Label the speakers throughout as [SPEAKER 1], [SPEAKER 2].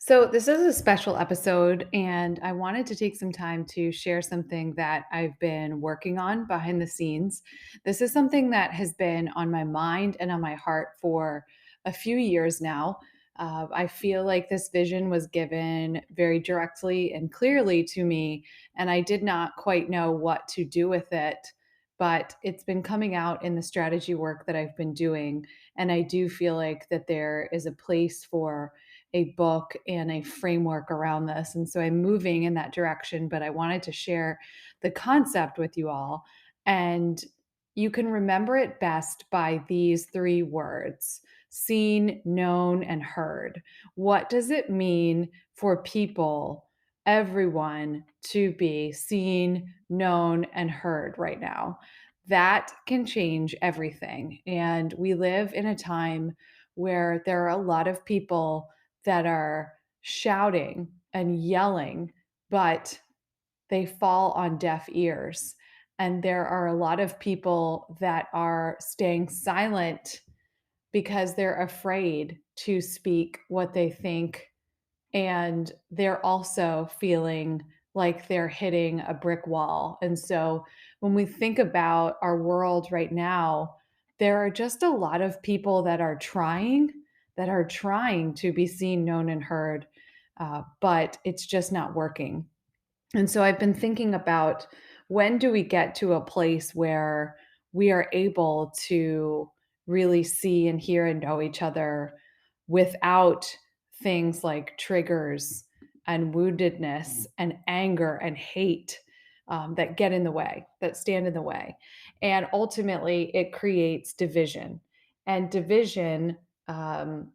[SPEAKER 1] So, this is a special episode, and I wanted to take some time to share something that I've been working on behind the scenes. This is something that has been on my mind and on my heart for a few years now. I feel like this vision was given very directly and clearly to me, and I did not quite know what to do with it. But it's been coming out in the strategy work that I've been doing. And I do feel like that there is a place for a book and a framework around this. And so I'm moving in that direction, but I wanted to share the concept with you all. And you can remember it best by these three words: seen, known, and heard. What does it mean for people, everyone, to be seen, known, and heard right now? That can change everything. And we live in a time where there are a lot of people that are shouting and yelling, but they fall on deaf ears. And there are a lot of people that are staying silent because they're afraid to speak what they think. And they're also feeling like they're hitting a brick wall. And so when we think about our world right now, there are just a lot of people that are trying to be seen, known, and heard, but it's just not working. And so I've been thinking about, when do we get to a place where we are able to really see and hear and know each other without things like triggers and woundedness and anger and hate, that get in the way, that stand in the way. And ultimately, it creates division. And division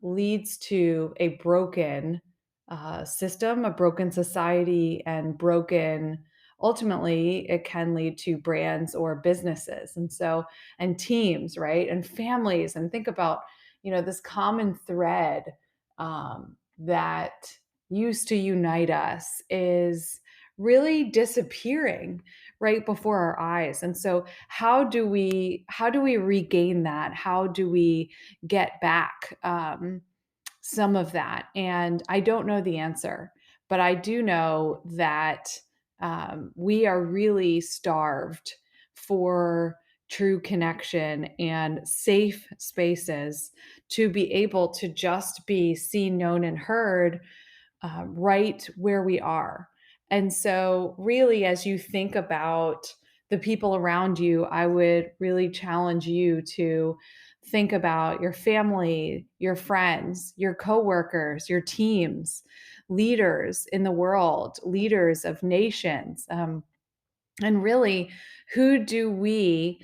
[SPEAKER 1] leads to a broken system, a broken society, and broken, ultimately, it can lead to brands or businesses. And so, and teams, right? And families. And think about, this common thread that used to unite us is really disappearing right before our eyes. And so how do we regain that? How do we get back some of that? And I don't know the answer, but I do know that we are really starved for true connection and safe spaces to be able to just be seen, known, and heard, right where we are. And so, really, as you think about the people around you, I would really challenge you to think about your family, your friends, your coworkers, your teams, leaders in the world, leaders of nations. And really, who do we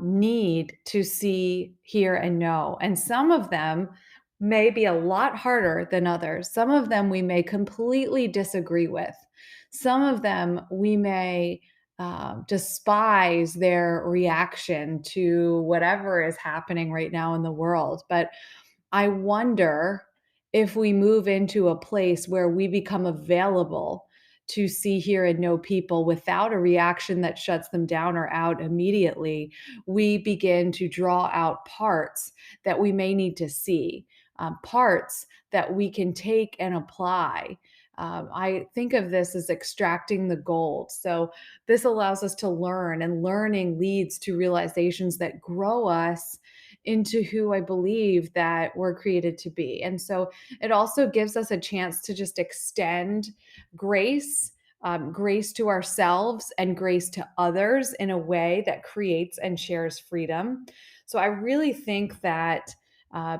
[SPEAKER 1] need to see, hear, and know? And some of them may be a lot harder than others. Some of them we may completely disagree with. Some of them we may despise their reaction to whatever is happening right now in the world. But I wonder if we move into a place where we become available to see, hear, and know people without a reaction that shuts them down or out immediately, we begin to draw out parts that we may need to see, parts that we can take and apply. I think of this as extracting the gold. So, this allows us to learn, and learning leads to realizations that grow us into who I believe that we're created to be. And so it also gives us a chance to just extend grace, grace to ourselves and grace to others in a way that creates and shares freedom. So I really think that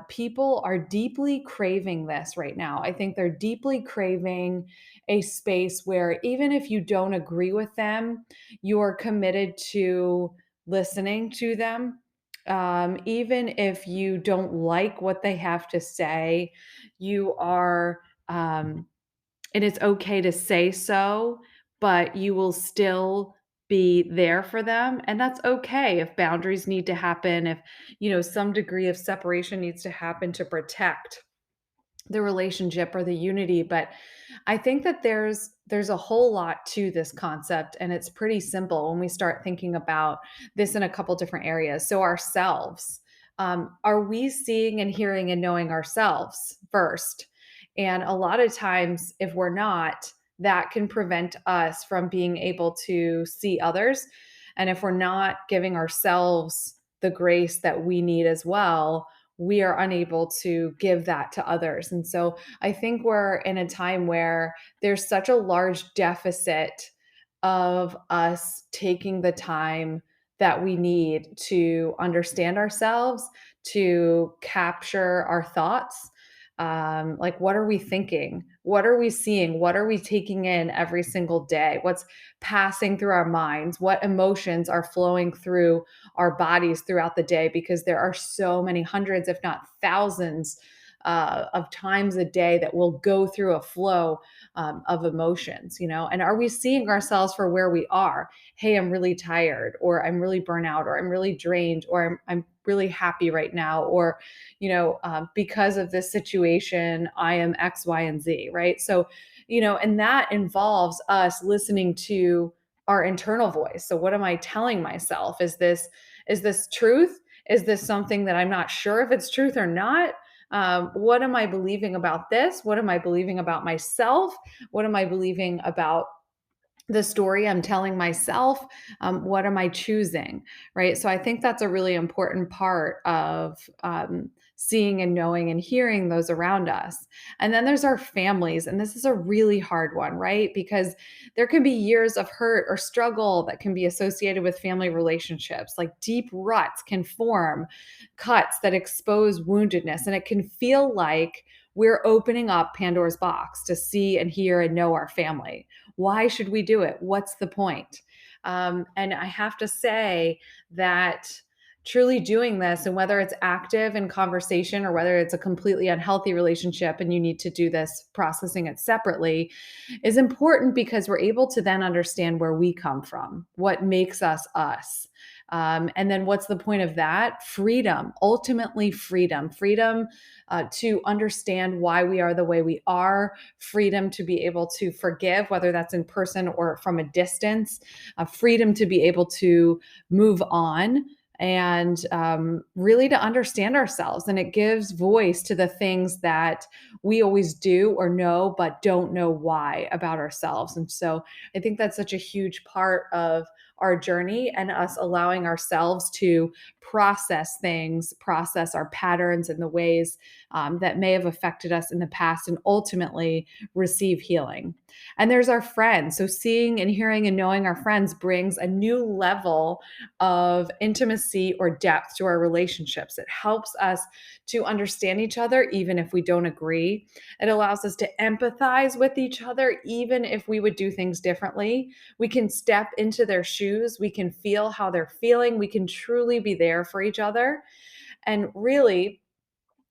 [SPEAKER 1] people are deeply craving this right now. I think they're deeply craving a space where, even if you don't agree with them, you're committed to listening to them. Even if you don't like what they have to say, you are, and it's okay to say so, but you will still be there for them. And that's okay if boundaries need to happen, if, some degree of separation needs to happen to protect the relationship or the unity. But I think that there's a whole lot to this concept, and it's pretty simple when we start thinking about this in a couple different areas. So ourselves, are we seeing and hearing and knowing ourselves first? And a lot of times, if we're not, that can prevent us from being able to see others. And if we're not giving ourselves the grace that we need as well, we are unable to give that to others. And so I think we're in a time where there's such a large deficit of us taking the time that we need to understand ourselves, to capture our thoughts. Like, what are we thinking? What are we seeing? What are we taking in every single day? What's passing through our minds? What emotions are flowing through our bodies throughout the day? Because there are so many hundreds, if not thousands, of times a day that we'll go through a flow of emotions, and are we seeing ourselves for where we are? Hey, I'm really tired, or I'm really burnout, or I'm really drained, or I'm really happy right now, or because of this situation, I am X, Y, and Z, right? So, and that involves us listening to our internal voice. So, what am I telling myself? Is this truth? Is this something that I'm not sure if it's truth or not? What am I believing about this? What am I believing about myself? What am I believing about the story I'm telling myself? What am I choosing? Right. So I think that's a really important part of seeing and knowing and hearing those around us. And then there's our families. And this is a really hard one, right? Because there can be years of hurt or struggle that can be associated with family relationships. Like deep ruts can form, cuts that expose woundedness. And it can feel like we're opening up Pandora's box to see and hear and know our family. Why should we do it? What's the point? And I have to say that truly doing this, and whether it's active in conversation or whether it's a completely unhealthy relationship and you need to do this processing it separately, is important because we're able to then understand where we come from, what makes us us. And then what's the point of that? Freedom, ultimately freedom to understand why we are the way we are, freedom to be able to forgive, whether that's in person or from a distance, freedom to be able to move on, and really to understand ourselves. And it gives voice to the things that we always do or know, but don't know why about ourselves. And so I think that's such a huge part of our journey, and us allowing ourselves to process things, process our patterns and the ways that may have affected us in the past, and ultimately receive healing. And there's our friends. So, seeing and hearing and knowing our friends brings a new level of intimacy or depth to our relationships. It helps us to understand each other, even if we don't agree. It allows us to empathize with each other, even if we would do things differently. We can step into their shoes, we can feel how they're feeling, we can truly be there for each other. And really,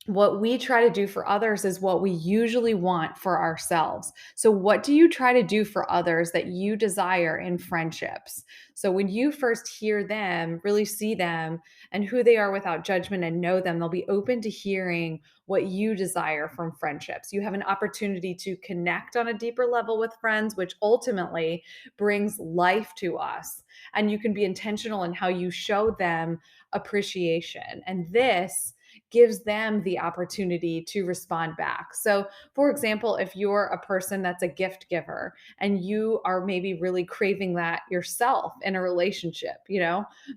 [SPEAKER 1] what we try to do for others is what we usually want for ourselves. So, what do you try to do for others that you desire in friendships? So, when you first hear them, really see them and who they are without judgment and know them, they'll be open to hearing what you desire from friendships. You have an opportunity to connect on a deeper level with friends, which ultimately brings life to us. And you can be intentional in how you show them appreciation. And this gives them the opportunity to respond back. So, for example, if you're a person that's a gift giver and you are maybe really craving that yourself in a relationship,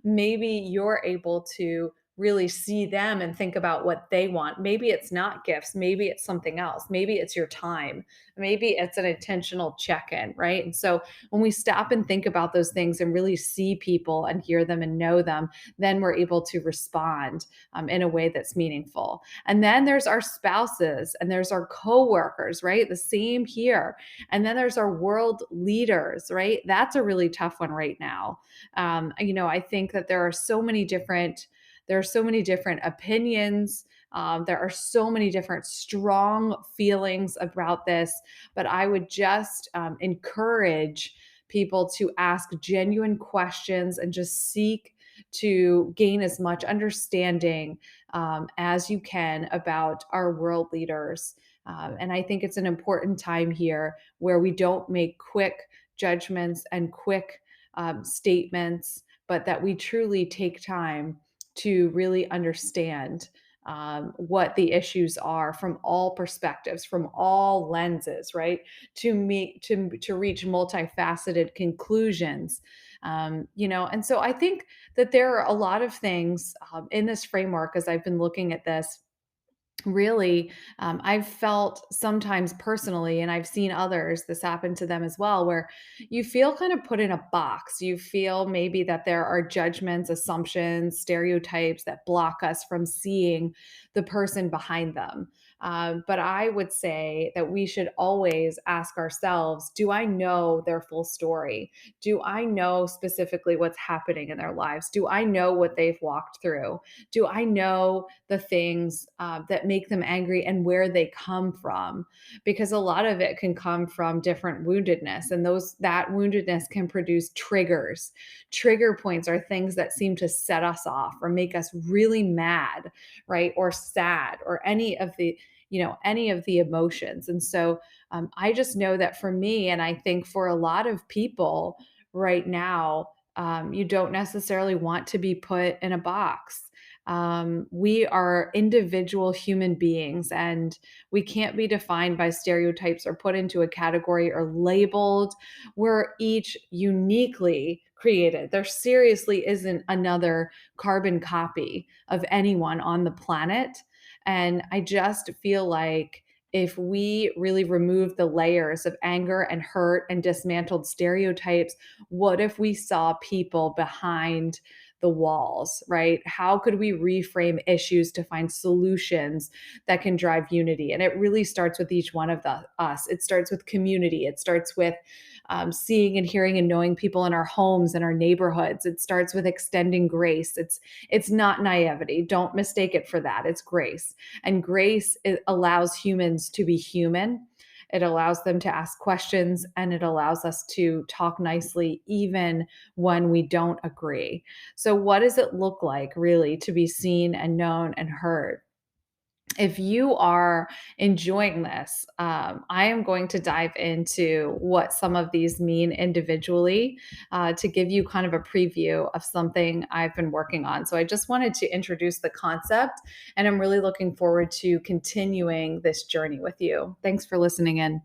[SPEAKER 1] maybe you're able to really see them and think about what they want. Maybe it's not gifts, maybe it's something else. Maybe it's your time. Maybe it's an intentional check-in, right? And so when we stop and think about those things and really see people and hear them and know them, then we're able to respond in a way that's meaningful. And then there's our spouses and there's our coworkers, right? The same here. And then there's our world leaders, right? That's a really tough one right now. I think that there are so many different opinions. There are so many different strong feelings about this, but I would just encourage people to ask genuine questions and just seek to gain as much understanding as you can about our world leaders. And I think it's an important time here where we don't make quick judgments and quick statements, but that we truly take time to really understand what the issues are from all perspectives, from all lenses, right? To reach multifaceted conclusions. And so I think that there are a lot of things in this framework as I've been looking at this. Really, I've felt sometimes personally, and I've seen others, this happen to them as well, where you feel kind of put in a box. You feel maybe that there are judgments, assumptions, stereotypes that block us from seeing the person behind them. But I would say that we should always ask ourselves, do I know their full story? Do I know specifically what's happening in their lives? Do I know what they've walked through? Do I know the things that make them angry and where they come from? Because a lot of it can come from different woundedness, and that woundedness can produce triggers. Trigger points are things that seem to set us off or make us really mad, right, or sad, or any of the emotions. And so I just know that for me, and I think for a lot of people right now, you don't necessarily want to be put in a box. We are individual human beings, and we can't be defined by stereotypes or put into a category or labeled. We're each uniquely created. There seriously isn't another carbon copy of anyone on the planet. And I just feel like if we really remove the layers of anger and hurt and dismantled stereotypes, what if we saw people behind the walls, right? How could we reframe issues to find solutions that can drive unity? And it really starts with each one of us. It starts with community. It starts with seeing and hearing and knowing people in our homes and our neighborhoods. It starts with extending grace. It's not naivety. Don't mistake it for that. It's grace, and grace allows humans to be human. It allows them to ask questions, and it allows us to talk nicely even when we don't agree. So, what does it look like really to be seen and known and heard? If you are enjoying this, I am going to dive into what some of these mean individually to give you kind of a preview of something I've been working on. So I just wanted to introduce the concept, and I'm really looking forward to continuing this journey with you. Thanks for listening in.